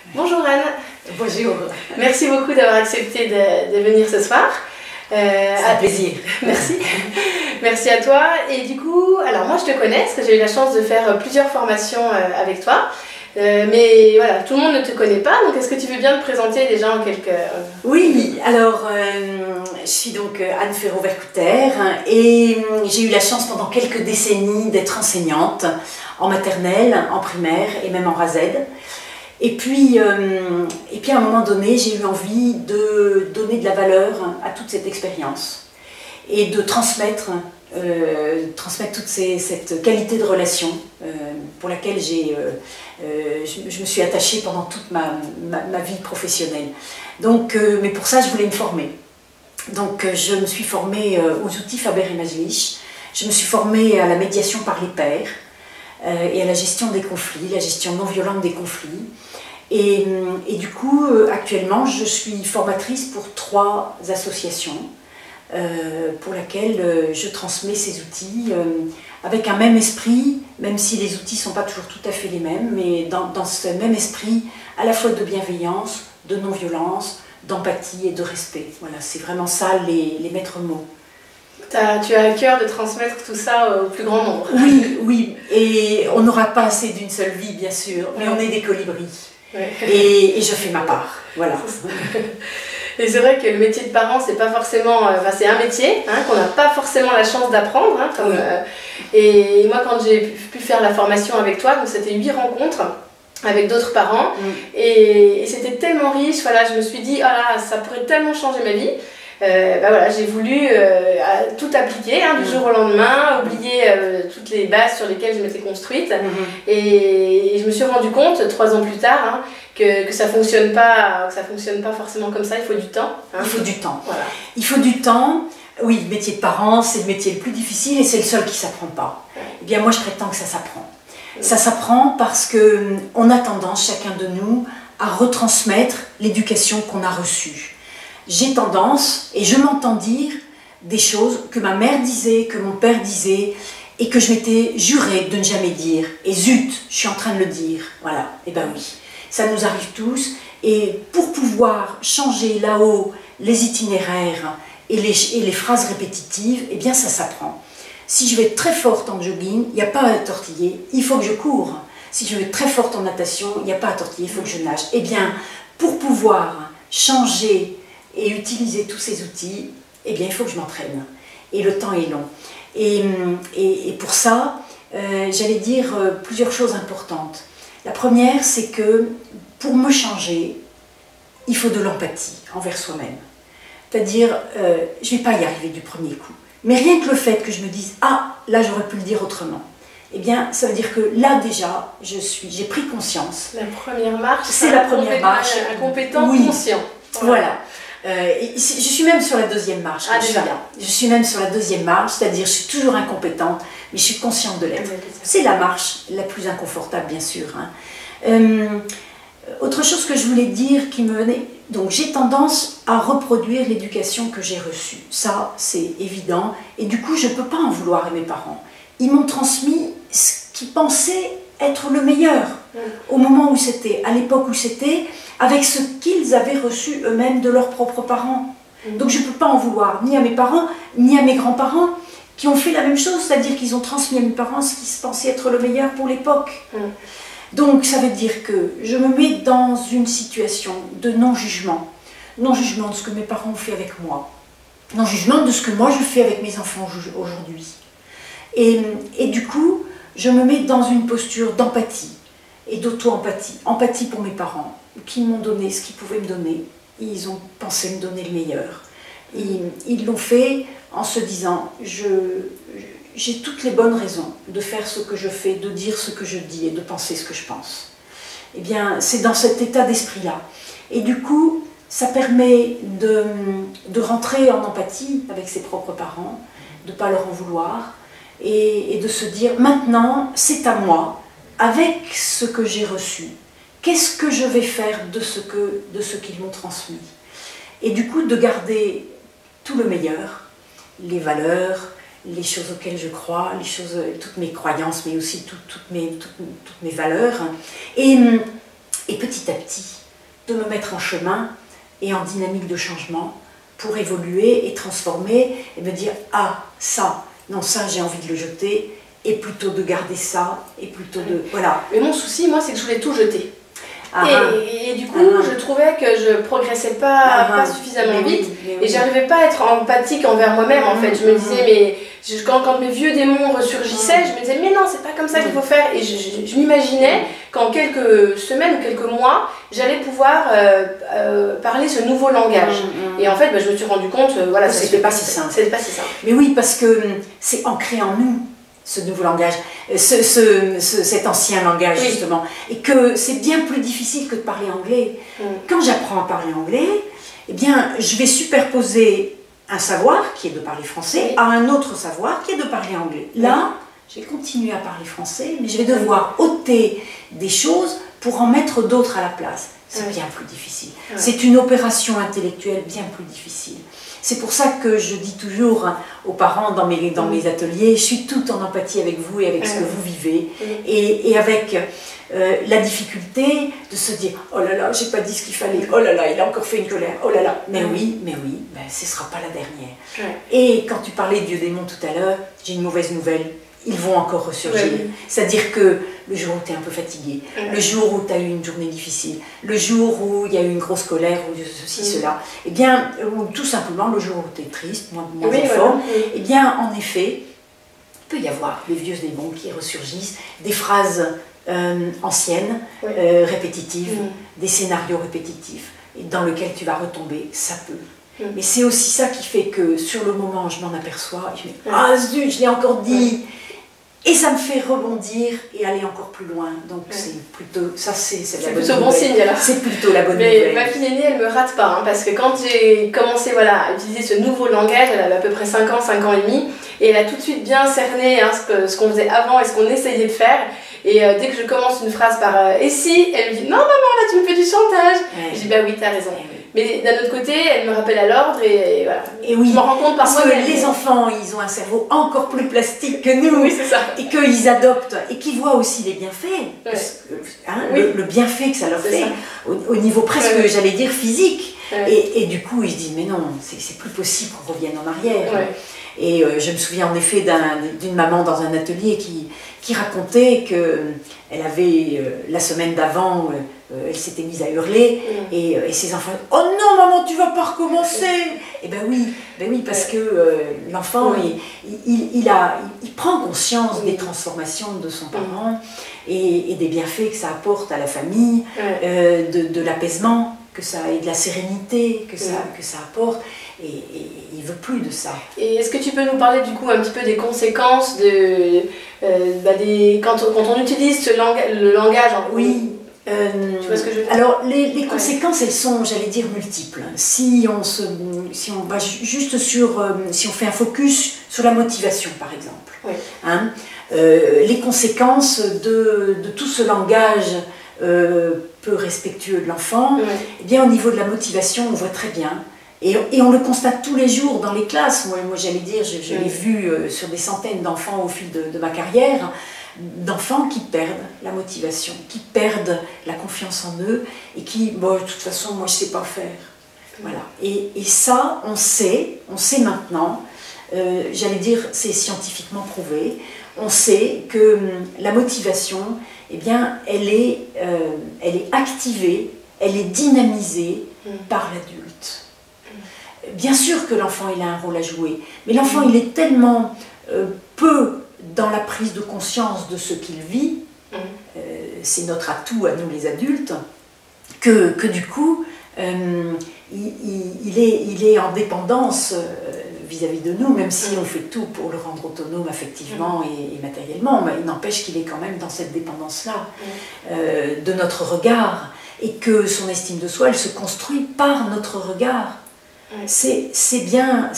Bonjour Anne. Bonjour. Merci beaucoup d'avoir accepté de venir ce soir. C'est un plaisir. Merci. Merci à toi. Et du coup, alors moi je te connais parce que j'ai eu la chance de faire plusieurs formations avec toi. Mais voilà, tout le monde ne te connaît pas, donc est-ce que tu veux bien te présenter déjà en quelques... Oui, alors je suis donc Anne Ferraud-Vercouter et j'ai eu la chance pendant quelques décennies d'être enseignante en maternelle, en primaire et même en RAZ. Et puis à un moment donné, j'ai eu envie de donner de la valeur à toute cette expérience et de transmettre toute cette qualité de relation pour laquelle je me suis attachée pendant toute ma vie professionnelle. Donc, mais pour ça, je voulais me former. Donc, je me suis formée aux outils Faber et Majlich. Je me suis formée à la médiation par les pairs et à la gestion des conflits, la gestion non violente des conflits. Et du coup, actuellement, je suis formatrice pour 3 associations pour laquelle je transmets ces outils avec un même esprit, même si les outils ne sont pas toujours tout à fait les mêmes, mais dans ce même esprit à la fois de bienveillance, de non-violence, d'empathie et de respect. Voilà, c'est vraiment ça les maîtres mots. Tu as à cœur de transmettre tout ça au plus grand nombre. Oui, oui, et on n'aura pas assez d'une seule vie, bien sûr, mais on est des colibris. Ouais. Et je fais ma part, voilà. Et c'est vrai que le métier de parent, c'est pas forcément, c'est un métier qu'on n'a pas forcément la chance d'apprendre. Oui. Et moi, quand j'ai pu faire la formation avec toi, donc c'était 8 rencontres avec d'autres parents, et c'était tellement riche. Voilà, je me suis dit, oh là, ça pourrait tellement changer ma vie. Voilà, j'ai voulu tout appliquer du jour au lendemain, oublier toutes les bases sur lesquelles je m'étais construite. Et je me suis rendu compte 3 ans plus tard que ça fonctionne pas forcément comme ça. Il faut du temps. Il faut du temps. Voilà. Il faut du temps. Oui, le métier de parent, c'est le métier le plus difficile et c'est le seul qui s'apprend pas. Eh bien, moi, je prétends que ça s'apprend. Ça s'apprend parce que on a tendance, chacun de nous, à retransmettre l'éducation qu'on a reçue. J'ai tendance, et je m'entends dire des choses que ma mère disait, que mon père disait, et que je m'étais juré de ne jamais dire. Et zut, je suis en train de le dire. Voilà, et ben oui, ça nous arrive tous. Et pour pouvoir changer là-haut les itinéraires et les phrases répétitives, eh bien ça s'apprend. Si je vais être très forte en jogging, il n'y a pas à tortiller, il faut que je cours. Si je vais être très forte en natation, il n'y a pas à tortiller, il faut que je nage. Eh bien, pour pouvoir changer et utiliser tous ces outils, eh bien, il faut que je m'entraîne. Et le temps est long. Et pour ça, j'allais dire plusieurs choses importantes. La première, c'est que pour me changer, il faut de l'empathie envers soi-même. C'est-à-dire, je ne vais pas y arriver du premier coup. Mais rien que le fait que je me dise « Ah, là, j'aurais pu le dire autrement », eh bien, ça veut dire que là, déjà, j'ai pris conscience. La première marche, c'est la première marche. Un compétent conscient. Voilà. Je suis même sur la 2e marche. Je suis même sur la 2e marche, c'est-à-dire je suis toujours incompétente, mais je suis consciente de l'être. C'est la marche la plus inconfortable, bien sûr. Autre chose que je voulais dire qui me venait, donc j'ai tendance à reproduire l'éducation que j'ai reçue. Ça, c'est évident. Et du coup, je ne peux pas en vouloir à mes parents. Ils m'ont transmis ce qu'ils pensaient être le meilleur au moment où c'était, à l'époque où c'était, avec ce qu'ils avaient reçu eux-mêmes de leurs propres parents. Donc je ne peux pas en vouloir ni à mes parents, ni à mes grands-parents, qui ont fait la même chose, c'est-à-dire qu'ils ont transmis à mes parents ce qui se pensait être le meilleur pour l'époque. Donc ça veut dire que je me mets dans une situation de non-jugement. Non-jugement de ce que mes parents ont fait avec moi. Non-jugement de ce que moi je fais avec mes enfants aujourd'hui. Et du coup, je me mets dans une posture d'empathie et d'auto-empathie. Empathie pour mes parents, qui m'ont donné ce qu'ils pouvaient me donner. Ils ont pensé me donner le meilleur. Ils l'ont fait en se disant j'ai toutes les bonnes raisons de faire ce que je fais, de dire ce que je dis et de penser ce que je pense. Eh bien, c'est dans cet état d'esprit-là. Et du coup, ça permet de rentrer en empathie avec ses propres parents, de ne pas leur en vouloir, et de se dire, maintenant, c'est à moi, avec ce que j'ai reçu, qu'est-ce que je vais faire de ce qu'ils m'ont transmis? Et du coup, de garder tout le meilleur, les valeurs, les choses auxquelles je crois, toutes mes croyances, mais aussi toutes mes valeurs. Et et petit à petit, de me mettre en chemin et en dynamique de changement pour évoluer et transformer et me dire « Ah, ça, non, ça j'ai envie de le jeter » et plutôt de garder ça et plutôt de... Voilà. Mais mon souci, moi, c'est que je voulais tout jeter. Et du coup, je trouvais que je progressais pas suffisamment vite et j'arrivais pas à être empathique envers moi-même en fait. Je me disais, mais quand mes vieux démons ressurgissaient, je me disais, mais non, c'est pas comme ça qu'il faut faire. Et je m'imaginais qu'en quelques semaines ou quelques mois, j'allais pouvoir parler ce nouveau langage. Et en fait, je me suis rendu compte, voilà, c'était pas si simple. C'était pas si simple. Mais oui, parce que c'est ancré en nous. Ce nouveau langage, cet ancien langage justement, et que c'est bien plus difficile que de parler anglais. Quand j'apprends à parler anglais, eh bien, je vais superposer un savoir, qui est de parler français, à un autre savoir, qui est de parler anglais. Là, je vais continuer à parler français, mais je vais devoir ôter des choses pour en mettre d'autres à la place. C'est bien plus difficile. C'est une opération intellectuelle bien plus difficile. C'est pour ça que je dis toujours aux parents dans mes ateliers, je suis toute en empathie avec vous et avec ce que vous vivez, et avec la difficulté de se dire « Oh là là, j'ai pas dit ce qu'il fallait, oh là là, il a encore fait une colère, oh là là, mais oui, ce sera pas la dernière. » Et quand tu parlais de vieux démons tout à l'heure, j'ai une mauvaise nouvelle. Ils vont encore ressurgir. C'est-à-dire que le jour où tu es un peu fatigué, le jour où tu as eu une journée difficile, le jour où il y a eu une grosse colère, ou ceci, cela, eh bien, ou tout simplement le jour où tu es triste, moins en forme, eh bien, en effet, il peut y avoir les vieux démons qui ressurgissent, des phrases anciennes, répétitives, des scénarios répétitifs, et dans lesquels tu vas retomber, ça peut. Mais c'est aussi ça qui fait que sur le moment, je m'en aperçois, et je me dis « Ah zut, je l'ai encore dit !» Et ça me fait rebondir et aller encore plus loin. Donc c'est plutôt, ça c'est la bonne plutôt bon signe alors. C'est plutôt la bonne nouvelle. Mais ma fille aînée, elle me rate pas, parce que quand j'ai commencé à utiliser ce nouveau langage, elle avait à peu près 5 ans et demi, et elle a tout de suite bien cerné ce qu'on faisait avant et ce qu'on essayait de faire. Et dès que je commence une phrase par « et si ?» elle me dit « Non maman, là tu me fais du chantage !» Je dis « Bah oui, t'as raison. » Mais d'un autre côté, elle me rappelle à l'ordre et voilà. Et oui, je m'en rends compte parfois. Parce que les enfants, ils ont un cerveau encore plus plastique que nous. Oui, c'est ça. Et qu'ils adoptent, et qu'ils voient aussi les bienfaits. Le bienfait que ça leur fait, au niveau presque, j'allais dire, physique. Et du coup, ils se disent, mais non, c'est plus possible qu'on revienne en arrière. Et je me souviens en effet d'une maman dans un atelier qui racontait qu'elle avait, la semaine d'avant, elle s'était mise à hurler, et ses enfants « Oh non maman, tu vas pas recommencer !» Eh ben oui, parce que l'enfant, il prend conscience des transformations de son parent, et des bienfaits que ça apporte à la famille, de l'apaisement, et de la sérénité que ça apporte. Et il ne veut plus de ça. Et est-ce que tu peux nous parler du coup un petit peu des conséquences quand on utilise le langage en... Oui. Tu vois ce que je veux dire? Alors les conséquences, elles sont, j'allais dire, multiples. Si on va juste si on fait un focus sur la motivation par exemple, les conséquences de tout ce langage peu respectueux de l'enfant, eh bien au niveau de la motivation, on voit très bien. Et on le constate tous les jours dans les classes. Moi j'allais dire, je l'ai vu sur des centaines d'enfants au fil de ma carrière, d'enfants qui perdent la motivation, qui perdent la confiance en eux et qui, bon, de toute façon, moi je ne sais pas faire. Voilà. Et ça, on sait maintenant, j'allais dire, c'est scientifiquement prouvé, on sait que la motivation, eh bien, elle est activée, elle est dynamisée par l'adulte. Bien sûr que l'enfant il a un rôle à jouer, mais l'enfant il est tellement peu dans la prise de conscience de ce qu'il vit, c'est notre atout à nous les adultes, que du coup il est en dépendance vis-à-vis de nous, même si on fait tout pour le rendre autonome affectivement et matériellement, mais il n'empêche qu'il est quand même dans cette dépendance-là de notre regard, et que son estime de soi elle se construit par notre regard. C'est bien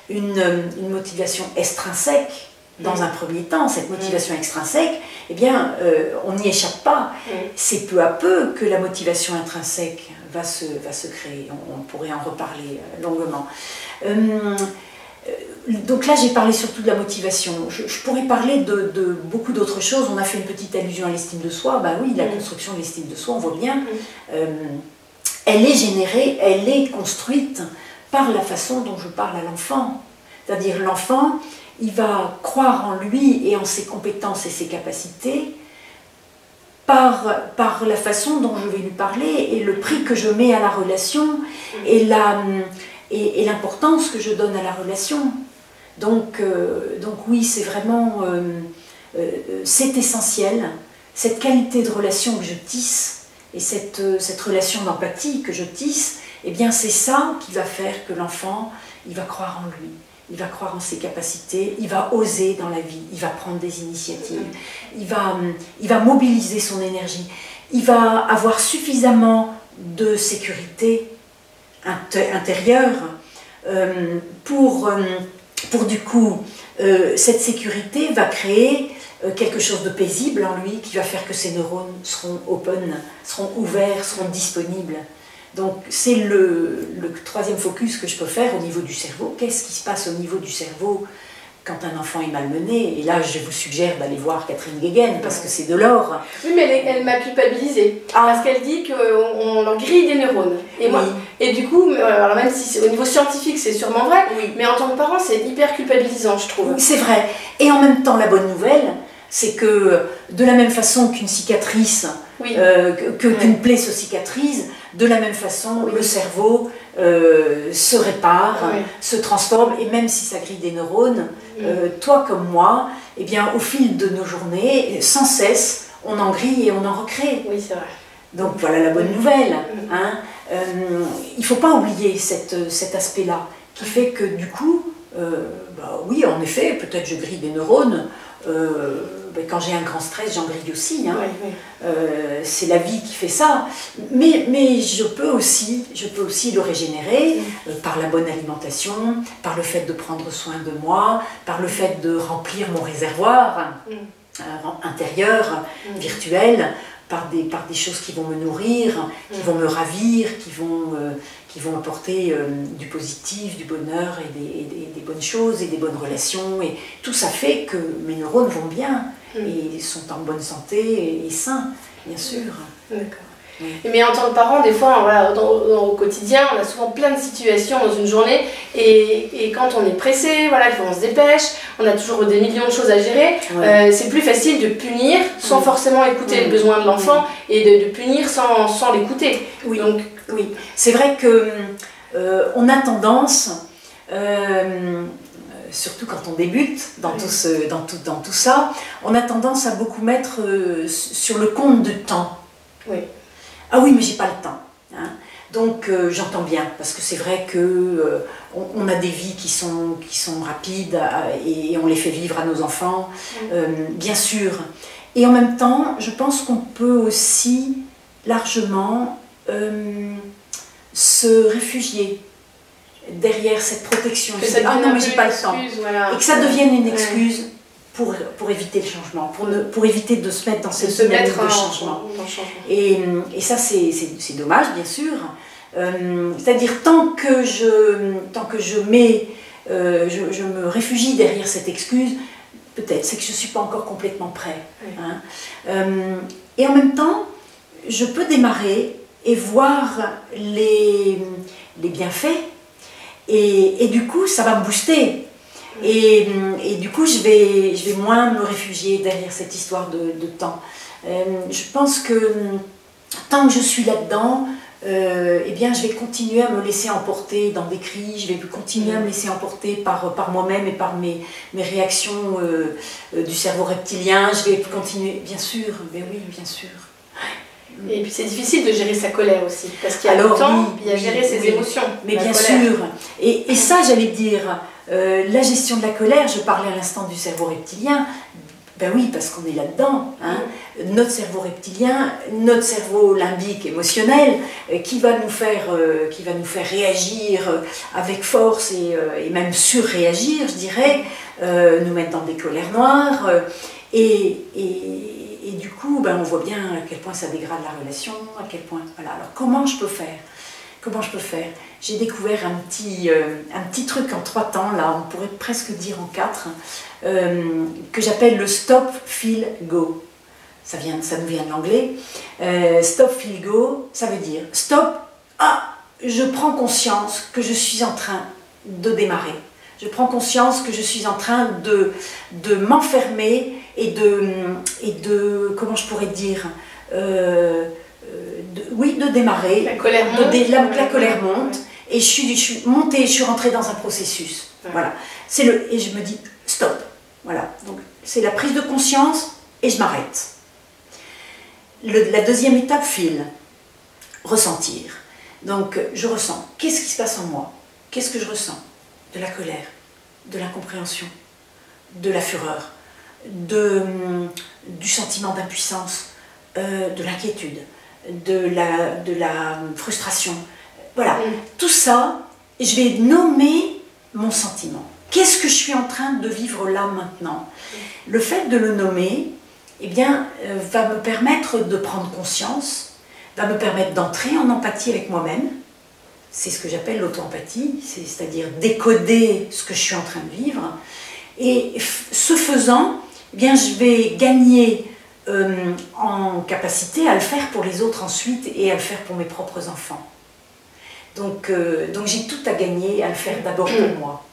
une motivation extrinsèque dans un premier temps. Cette motivation extrinsèque, eh bien, on n'y échappe pas. C'est peu à peu que la motivation intrinsèque va se créer. On pourrait en reparler longuement. donc là, j'ai parlé surtout de la motivation. Je pourrais parler de beaucoup d'autres choses. On a fait une petite allusion à l'estime de soi. Ben oui, la construction de l'estime de soi, on voit bien. Elle est générée, elle est construite par la façon dont je parle à l'enfant. C'est-à-dire l'enfant, il va croire en lui et en ses compétences et ses capacités par la façon dont je vais lui parler et le prix que je mets à la relation et l'importance que je donne à la relation. Donc oui, c'est vraiment, c'est essentiel, cette qualité de relation que je tisse et cette relation d'empathie que je tisse, eh bien c'est ça qui va faire que l'enfant, il va croire en lui. Il va croire en ses capacités, il va oser dans la vie, il va prendre des initiatives, il va mobiliser son énergie, il va avoir suffisamment de sécurité intérieure pour du coup, cette sécurité va créer quelque chose de paisible en lui qui va faire que ses neurones seront open, seront ouverts, seront disponibles. Donc c'est le troisième focus que je peux faire au niveau du cerveau. Qu'est-ce qui se passe au niveau du cerveau quand un enfant est malmené? Et là, je vous suggère d'aller voir Catherine Guéguen, parce que c'est de l'or. Oui, mais elle m'a culpabilisée, parce qu'elle dit qu'on leur grille des neurones. Et, moi, et du coup, alors même si au niveau scientifique, c'est sûrement vrai, mais en tant que parent, c'est hyper culpabilisant, je trouve. Oui, c'est vrai. Et en même temps, la bonne nouvelle, c'est que de la même façon qu'une cicatrice, qu'une plaie se cicatrise, de la même façon, le cerveau se répare, se transforme, et même si ça grille des neurones, toi comme moi, eh bien, au fil de nos journées, sans cesse, on en grille et on en recrée. Oui, c'est vrai. Donc voilà la bonne nouvelle. Hein. Il ne faut pas oublier cet aspect-là, qui fait que du coup, oui, en effet, peut-être je grille des neurones. Quand j'ai un grand stress, j'en grille aussi. Hein. C'est la vie qui fait ça. Mais je peux aussi le régénérer par la bonne alimentation, par le fait de prendre soin de moi, par le fait de remplir mon réservoir intérieur, virtuel, par des choses qui vont me nourrir, qui vont me ravir, qui vont apporter du positif, du bonheur et des bonnes choses et des bonnes relations. Et tout ça fait que mes neurones vont bien et sont en bonne santé et sains, bien sûr. D'accord. Mais en tant que parent, des fois, voilà, au quotidien, on a souvent plein de situations dans une journée et quand on est pressé, voilà, il faut qu'on se dépêche, on a toujours des millions de choses à gérer, c'est plus facile de punir sans forcément écouter les besoins de l'enfant et de punir sans l'écouter. Donc, oui, c'est vrai que on a tendance, surtout quand on débute dans tout ça, on a tendance à beaucoup mettre sur le compte de temps. Ah oui, mais j'ai pas le temps. Hein. Donc j'entends bien, parce que c'est vrai que on a des vies qui sont rapides et on les fait vivre à nos enfants, bien sûr. Et en même temps, je pense qu'on peut aussi largement se réfugier derrière cette protection. Ah non, mais j'ai pas le temps. Voilà. Et que ça devienne une excuse pour éviter le changement, pour éviter de se mettre dans cette dynamique de changement. Et ça, c'est dommage, bien sûr. C'est-à-dire, tant que je me réfugie derrière cette excuse, peut-être, c'est que je ne suis pas encore complètement prêt. Hein. Et en même temps, je peux démarrer et voir les bienfaits, et du coup, ça va me booster. Et du coup, je vais moins me réfugier derrière cette histoire de temps. Je pense que tant que je suis là-dedans, eh bien, je vais continuer à me laisser emporter dans des cris, je vais continuer à me laisser emporter par moi-même et par mes réactions du cerveau reptilien. Je vais continuer, bien sûr, mais oui, bien sûr. Et puis c'est difficile de gérer sa colère aussi, parce qu'il y a le temps, il y a gérer ses émotions. Mais bien sûr, et ça, j'allais dire, la gestion de la colère, je parlais à l'instant du cerveau reptilien, ben oui, parce qu'on est là-dedans, hein. Notre cerveau reptilien, notre cerveau limbique émotionnel, qui va nous faire réagir avec force et même surréagir, je dirais, nous mettre dans des colères noires, et du coup, ben, on voit bien à quel point ça dégrade la relation, à quel point... Voilà. Alors comment je peux faire? comment je peux faire? J'ai découvert un petit truc en 3 temps, là, on pourrait presque dire en 4, que j'appelle le stop, feel, go. Ça nous vient de l'anglais. Stop, feel, go, ça veut dire stop, je prends conscience que je suis en train de démarrer. Je prends conscience que je suis en train de m'enfermer et de, comment je pourrais dire, de démarrer. La colère monte. La colère monte. Et je suis montée, je suis rentrée dans un processus. Ouais. Voilà. Et je me dis stop. Voilà. Donc c'est la prise de conscience et je m'arrête. La deuxième étape, feel. Ressentir. Donc je ressens. Qu'est-ce qui se passe en moi? Qu'est-ce que je ressens? De la colère, de l'incompréhension, de la fureur, du sentiment d'impuissance, de l'inquiétude, de la frustration. Voilà, tout ça, je vais nommer mon sentiment. Qu'est-ce que je suis en train de vivre là maintenant? Le fait de le nommer, eh bien, va me permettre de prendre conscience, va me permettre d'entrer en empathie avec moi-même. C'est ce que j'appelle l'auto-empathie, c'est-à-dire décoder ce que je suis en train de vivre. Et ce faisant, eh bien, je vais gagner en capacité à le faire pour les autres ensuite et à le faire pour mes propres enfants. Donc j'ai tout à gagner à le faire d'abord pour moi.